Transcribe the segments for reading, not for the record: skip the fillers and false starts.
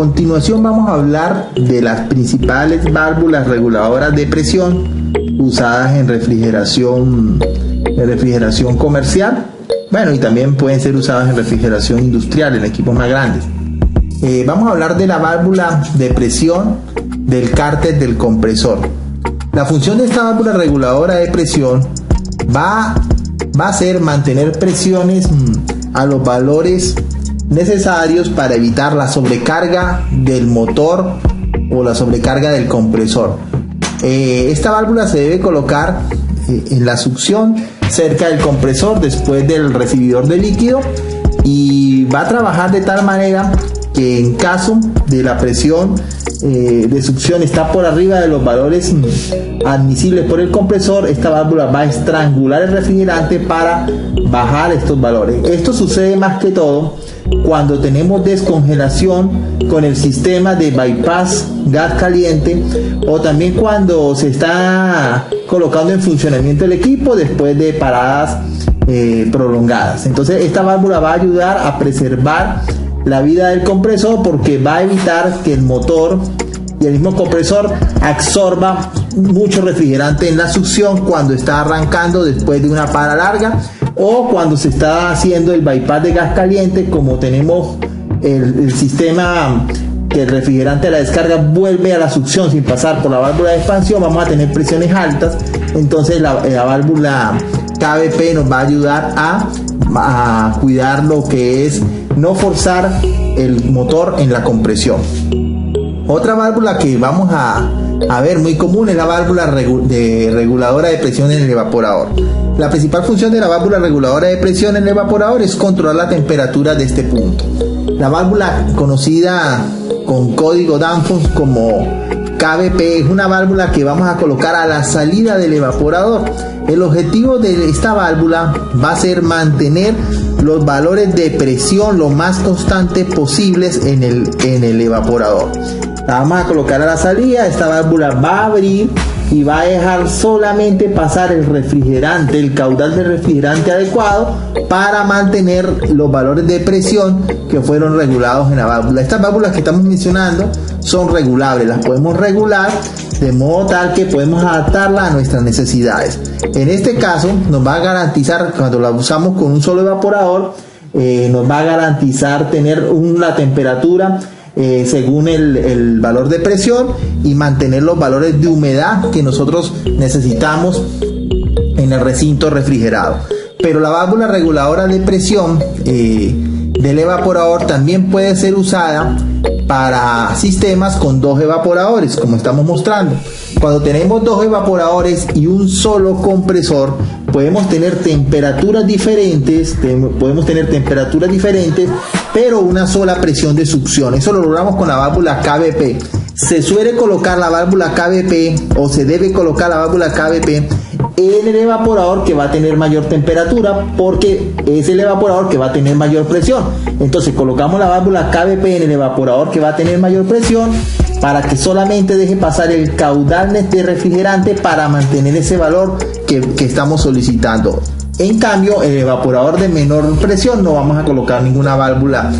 continuación vamos a hablar de las principales válvulas reguladoras de presión usadas en refrigeración comercial. Bueno, y también pueden ser usadas en refrigeración industrial, en equipos más grandes. Vamos a hablar de la válvula de presión del cárter del compresor. La función de esta válvula reguladora de presión va a ser mantener presiones a los valores necesarios para evitar la sobrecarga del motor o la sobrecarga del compresor. Esta válvula se debe colocar en la succión cerca del compresor después del recibidor de líquido, y va a trabajar de tal manera que en caso de la presión de succión está por arriba de los valores admisibles por el compresor, esta válvula va a estrangular el refrigerante para bajar estos valores. Esto sucede más que todo cuando tenemos descongelación con el sistema de bypass gas caliente, o también cuando se está colocando en funcionamiento el equipo después de paradas prolongadas. Entonces esta válvula va a ayudar a preservar la vida del compresor, porque va a evitar que el motor y el mismo compresor absorba mucho refrigerante en la succión cuando está arrancando después de una para larga, o cuando se está haciendo el bypass de gas caliente. Como tenemos el sistema que el refrigerante a la descarga vuelve a la succión sin pasar por la válvula de expansión, vamos a tener presiones altas. Entonces la válvula KBP nos va a ayudar a cuidar lo que es no forzar el motor en la compresión. Otra válvula que vamos a ver muy común es la válvula reguladora de presión en el evaporador. La principal función de la válvula reguladora de presión en el evaporador es controlar la temperatura de este punto. La válvula, conocida con código Danfoss como KBP, es una válvula que vamos a colocar a la salida del evaporador. El objetivo de esta válvula va a ser mantener los valores de presión lo más constantes posibles en el evaporador. La vamos a colocar a la salida. Esta válvula va a abrir y va a dejar solamente pasar el refrigerante, el caudal de refrigerante adecuado para mantener los valores de presión que fueron regulados en la válvula. Estas válvulas que estamos mencionando son regulables, las podemos regular de modo tal que podemos adaptarla a nuestras necesidades. En este caso nos va a garantizar, cuando la usamos con un solo evaporador, nos va a garantizar tener la temperatura según el valor de presión y mantener los valores de humedad que nosotros necesitamos en el recinto refrigerado. Pero la válvula reguladora de presión del evaporador también puede ser usada para sistemas con dos evaporadores, como estamos mostrando. Cuando tenemos dos evaporadores y un solo compresor, podemos tener temperaturas diferentes, pero una sola presión de succión. Eso lo logramos con la válvula KBP. Se suele colocar la válvula KBP, o se debe colocar la válvula KBP en el evaporador que va a tener mayor temperatura, porque es el evaporador que va a tener mayor presión. Entonces colocamos la válvula KBP en el evaporador que va a tener mayor presión, para que solamente deje pasar el caudal de refrigerante para mantener ese valor que estamos solicitando. En cambio, el evaporador de menor presión no vamos a colocar ninguna válvula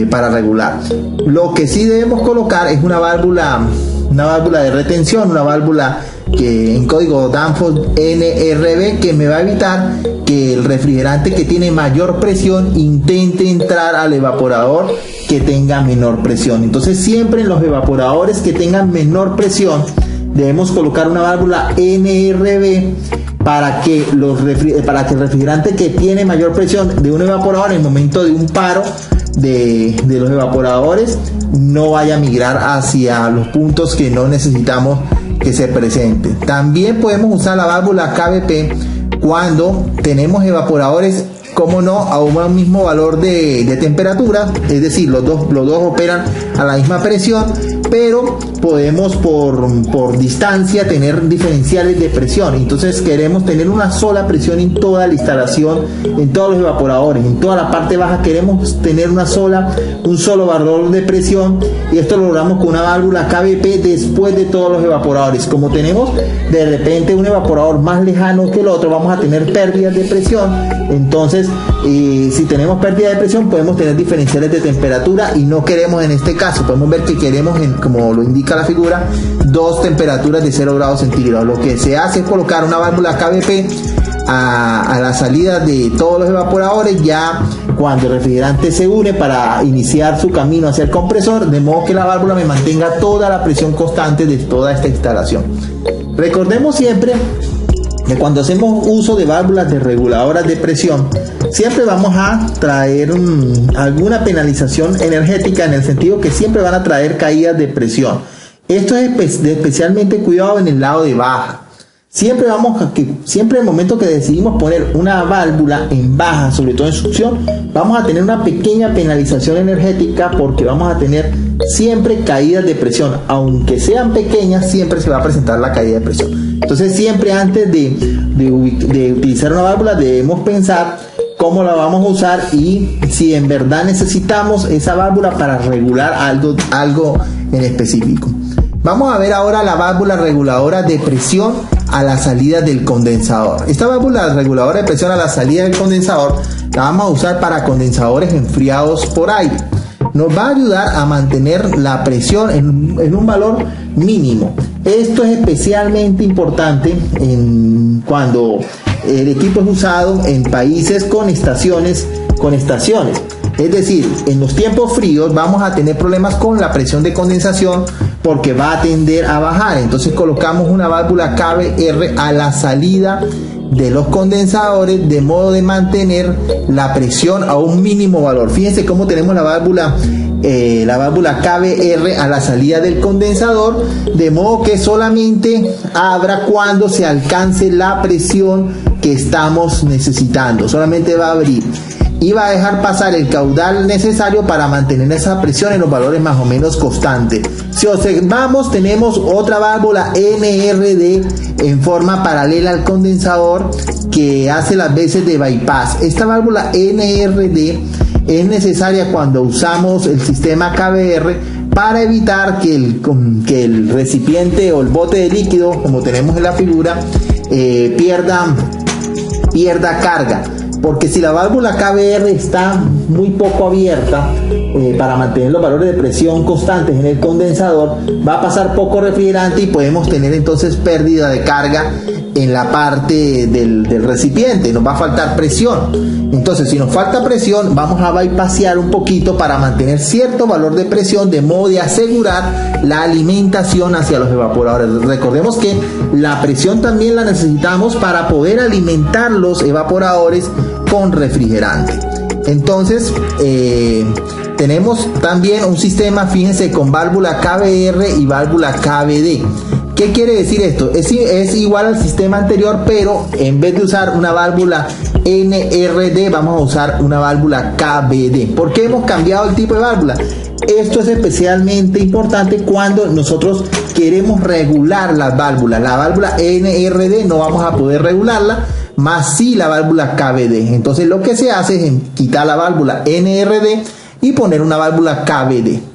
para regular. Lo que sí debemos colocar es una válvula de retención, una válvula que en código Danfoss NRB, que me va a evitar que el refrigerante que tiene mayor presión intente entrar al evaporador que tenga menor presión. Entonces siempre en los evaporadores que tengan menor presión debemos colocar una válvula NRB para que el refrigerante que tiene mayor presión de un evaporador en el momento de un paro de los evaporadores no vaya a migrar hacia los puntos que no necesitamos que se presente. También podemos usar la válvula KBP cuando tenemos evaporadores, como no, a un mismo valor de temperatura, es decir, los dos operan a la misma presión, pero podemos por distancia tener diferenciales de presión. Entonces queremos tener una sola presión en toda la instalación, en todos los evaporadores, en toda la parte baja queremos tener un solo valor de presión, y esto lo logramos con una válvula KBP después de todos los evaporadores. Como tenemos de repente un evaporador más lejano que el otro, vamos a tener pérdidas de presión. Entonces si tenemos pérdida de presión podemos tener diferenciales de temperatura, y no queremos en este caso. Podemos ver que queremos, como lo indica la figura, dos temperaturas de 0 grados centígrados. Lo que se hace es colocar una válvula KBP a la salida de todos los evaporadores ya cuando el refrigerante se une para iniciar su camino hacia el compresor, de modo que la válvula me mantenga toda la presión constante de toda esta instalación. Recordemos siempre que cuando hacemos uso de válvulas de reguladoras de presión, siempre vamos a traer alguna penalización energética, en el sentido que siempre van a traer caídas de presión. Esto es de especialmente cuidado en el lado de baja. Siempre en el momento que decidimos poner una válvula en baja, sobre todo en succión, vamos a tener una pequeña penalización energética, porque vamos a tener siempre caídas de presión. Aunque sean pequeñas, siempre se va a presentar la caída de presión. Entonces siempre antes de utilizar una válvula debemos pensar cómo la vamos a usar y si en verdad necesitamos esa válvula para regular algo en específico. Vamos a ver ahora la válvula reguladora de presión a la salida del condensador. Esta válvula reguladora de presión a la salida del condensador la vamos a usar para condensadores enfriados por aire. Nos va a ayudar a mantener la presión en un valor mínimo. Esto es especialmente importante cuando el equipo es usado en países con estaciones. Es decir, en los tiempos fríos vamos a tener problemas con la presión de condensación, porque va a tender a bajar. Entonces colocamos una válvula KBR a la salida de los condensadores, de modo de mantener la presión a un mínimo valor. Fíjense cómo tenemos la válvula KBR a la salida del condensador, de modo que solamente abra cuando se alcance la presión que estamos necesitando. Solamente va a abrir y va a dejar pasar el caudal necesario para mantener esa presión en los valores más o menos constantes. Si observamos, tenemos otra válvula NRD en forma paralela al condensador que hace las veces de bypass. Esta válvula NRD es necesaria cuando usamos el sistema KBR para evitar que el recipiente o el bote de líquido, como tenemos en la figura, pierda carga. Porque si la válvula KBR está muy poco abierta para mantener los valores de presión constantes en el condensador, va a pasar poco refrigerante y podemos tener entonces pérdida de carga en la parte del recipiente. Nos va a faltar presión. Entonces, si nos falta presión, vamos a bypassear un poquito para mantener cierto valor de presión, de modo de asegurar la alimentación hacia los evaporadores. Recordemos que la presión también la necesitamos para poder alimentar los evaporadores con refrigerante. Entonces tenemos también un sistema, fíjense, con válvula KBR y válvula KBD. ¿Qué quiere decir esto? Es igual al sistema anterior, pero en vez de usar una válvula NRD vamos a usar una válvula KBD. ¿Por qué hemos cambiado el tipo de válvula? Esto es especialmente importante cuando nosotros queremos regular las válvulas. La válvula NRD no vamos a poder regularla, más sí la válvula KBD. Entonces lo que se hace es quitar la válvula NRD y poner una válvula KBD.